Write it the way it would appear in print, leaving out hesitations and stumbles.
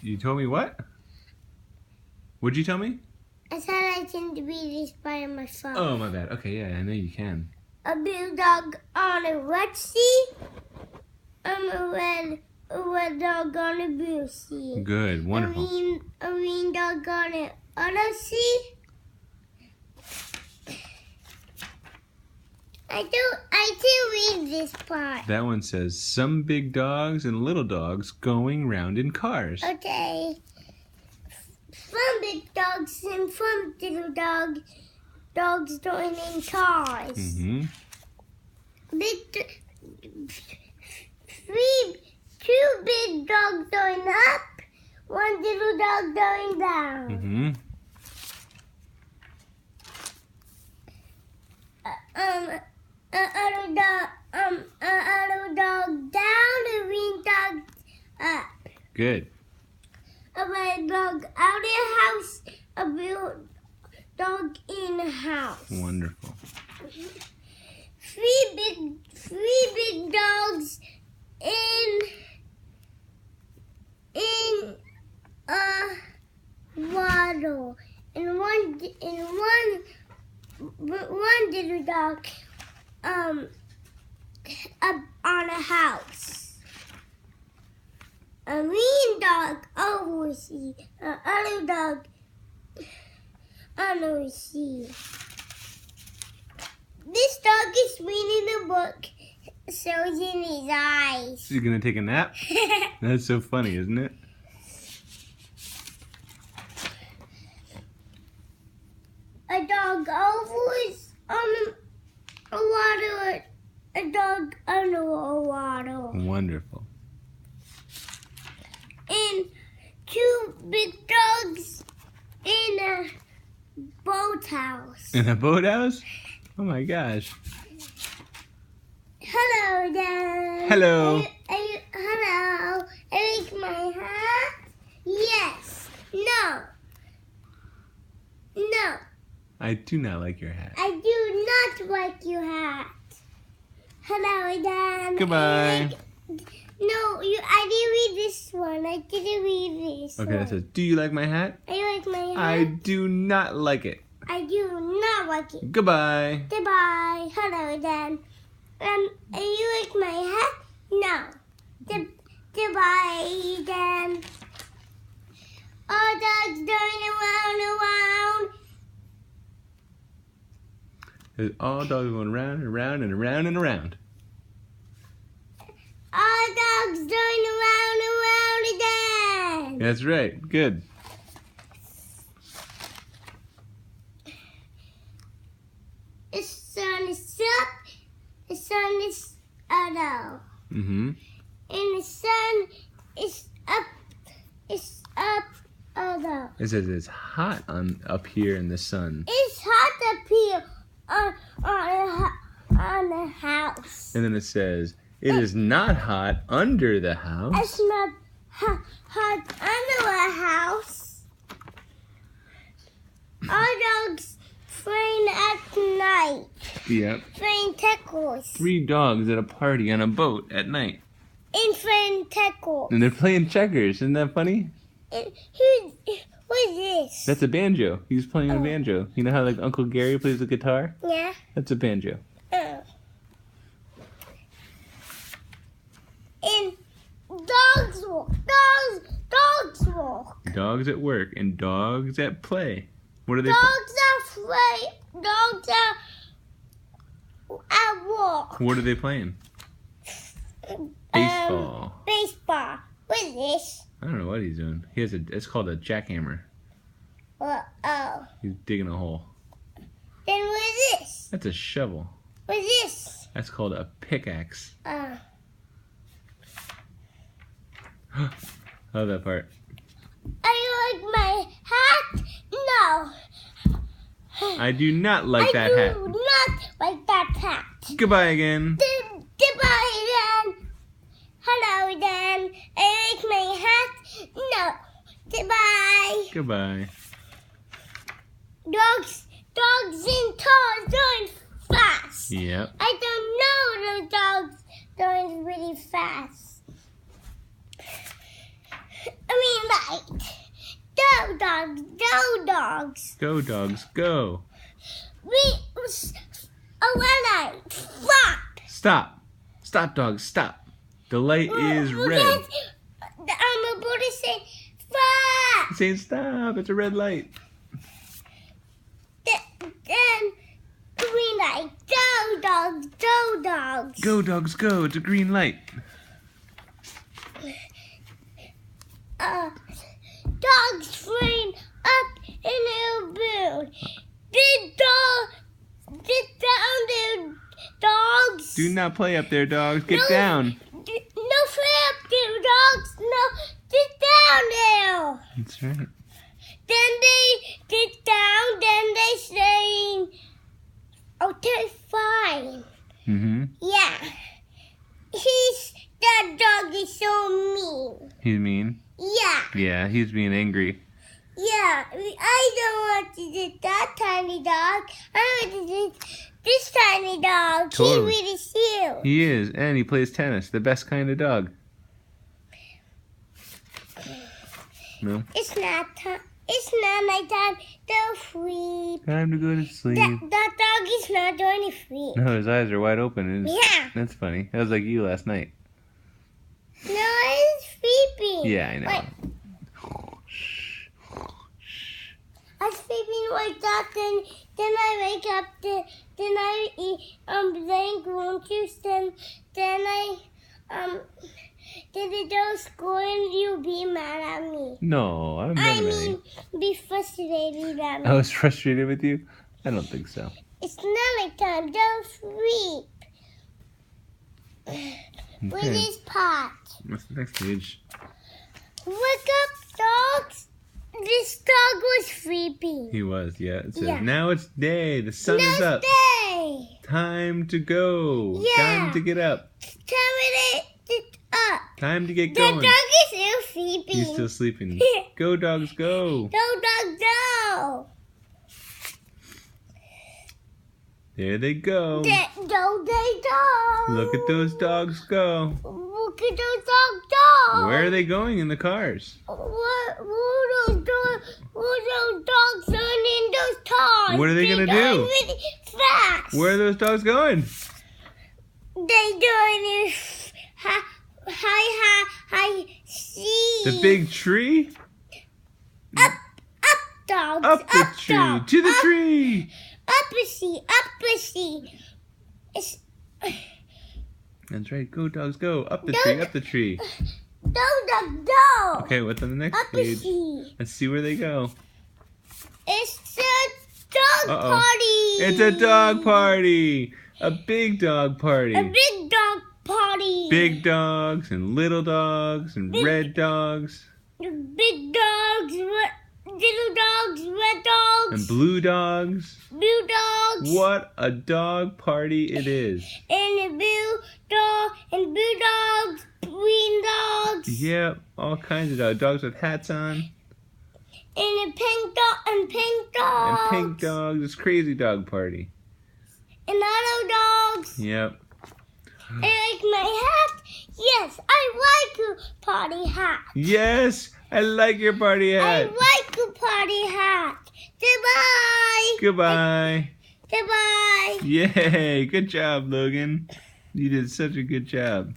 You told me what? What'd you tell me? I said I can read this by myself. Oh, my bad. Okay, yeah, I know you can. A blue dog on a red sea. A red dog on a blue sea. Good, wonderful. A green dog on a other sea. I do read this part. That one says, some big dogs and little dogs going round in cars. Okay. Some big dogs and some little dogs going in cars. Mm-hmm. Two big dogs going up, one little dog going down. Mm-hmm. A dog down, a green dog up. Good. A red dog out of the house, a blue dog in the house. Wonderful. Three big dogs in a waddle, and one little dog up on a house. A green dog over the sea, a other dog under the sea. This dog is reading a book, so it's in his eyes. You gonna take a nap? That's so funny, isn't it? A dog over on a water, a dog under a water. Wonderful. And two big dogs in a boathouse. In a boathouse? Oh my gosh. Hello, Dad. Hello. Hello. I like my hat? Yes. No. No. I do not like your hat. I do not like your hat. Hello, Dad. Goodbye. No, I didn't read this one. I didn't read this Okay, one. that says, do you like my hat? I like my hat. I do not like it. I do not like it. Goodbye. Goodbye. Hello, Dan. You like my hat? No. Goodbye, Dan. All dogs going around and around. There's all dogs going round and round and around and around. All dogs going around and around again. That's right. Good. The sun is up. The sun is down. Mm-hmm. And the sun is up. It's up. Down. It says it's hot up here in the sun. It's hot up here on the house. And then it says, it is not hot under the house. It's not hot under a house. All dogs playing at night. Yep. Playing tackles. 3 dogs at a party on a boat at night. And playing tackles. And they're playing checkers. Isn't that funny? What is this? That's a banjo. He's playing a banjo. You know how like Uncle Gary plays the guitar? Yeah. That's a banjo. And dogs walk. Dogs walk. Dogs at work and dogs at play. What are they? Dogs are play. Dogs are at walk. What are they playing? Baseball. Baseball. What is this? I don't know what he's doing. He has it's called a jackhammer. Oh. He's digging a hole. Then what is this? That's a shovel. What is this? That's called a pickaxe. Love that part. I like my hat? No. I do not like that hat. I do not like that hat. Goodbye again. Goodbye, Dan. Hello, Dan. I like my hat? No. Goodbye. Goodbye. Dogs in cars going fast. Yep. I don't know those dogs going really fast. I mean, light. Go dogs, go dogs. Go, dogs, go. A red light. Stop. Stop. Stop, dogs, stop. The light is red. I'm about to say stop. It's saying stop. It's a red light. Then green light. Go dogs, go dogs. Go, dogs, go. It's a green light. Dogs flying up in a balloon. Get down there, dogs. Do not play up there, dogs. Get down. No play up there, dogs. No, get down there. That's right. Then they get down. Then they say, "Okay, fine." Yeah. That dog is so mean. He's mean. Yeah. Yeah, he's being angry. Yeah, I don't want to do that tiny dog. I want to do this tiny dog. Totally. He's really cute. He is, and he plays tennis. The best kind of dog. No? It's not nighttime. Don't sleep. Time to go to sleep. That dog is not going to sleep. No, his eyes are wide open. Yeah. That's funny. That was like you last night. No, it's sleeping. Yeah, I know. Wait. I'm sleeping like that, then I wake up, then I eat then green juice, then the dog score and you'll be mad at me. No, I'm I never mean, be frustrated at me. I was frustrated with you? I don't think so. It's not like time. Don't sleep. With Okay. his pot. What's the next page? Wake up, dogs. This dog was sleeping. He was, yeah. It says, Yeah. now it's day. The sun is up. Day. Time to go. Yeah. Time to get up. Turn it up. Time to get The going. dog is still sleeping. He's still sleeping. Go, dogs, go. Go, dog, go. There they go. Go, they go. Look at those dogs go. Look at those dogs go. Where are they going in the cars? What are those dogs doing in those cars? What are they gonna They're going do? really fast. Where are those dogs going? They doing this high, see. The big tree? Up, dogs. Up the tree. Dog. To the Up, tree. Up a sea. It's That's right. Go, dogs, go. Up the Go, tree. Up the tree. go. Okay, what's on the next Up a page? sea. Let's see where they go. It's a dog Uh-oh. party. It's a dog party. A big dog party. A big dog party. Big dogs and little dogs and red dogs Big dogs, little dogs, red dogs, and blue dogs. blue dogs. What a dog party it is. And a blue dogs, green dogs. Yep, all kinds of dogs. Dogs with hats on. And a pink dog and pink dogs. And pink dogs. It's crazy dog party. And other dogs. Yep. I like my hat. Yes, I like a party hat. Yes, I like your party hat. I like a party hat. Goodbye. Goodbye. Goodbye. Yay, good job, Logan. You did such a good job.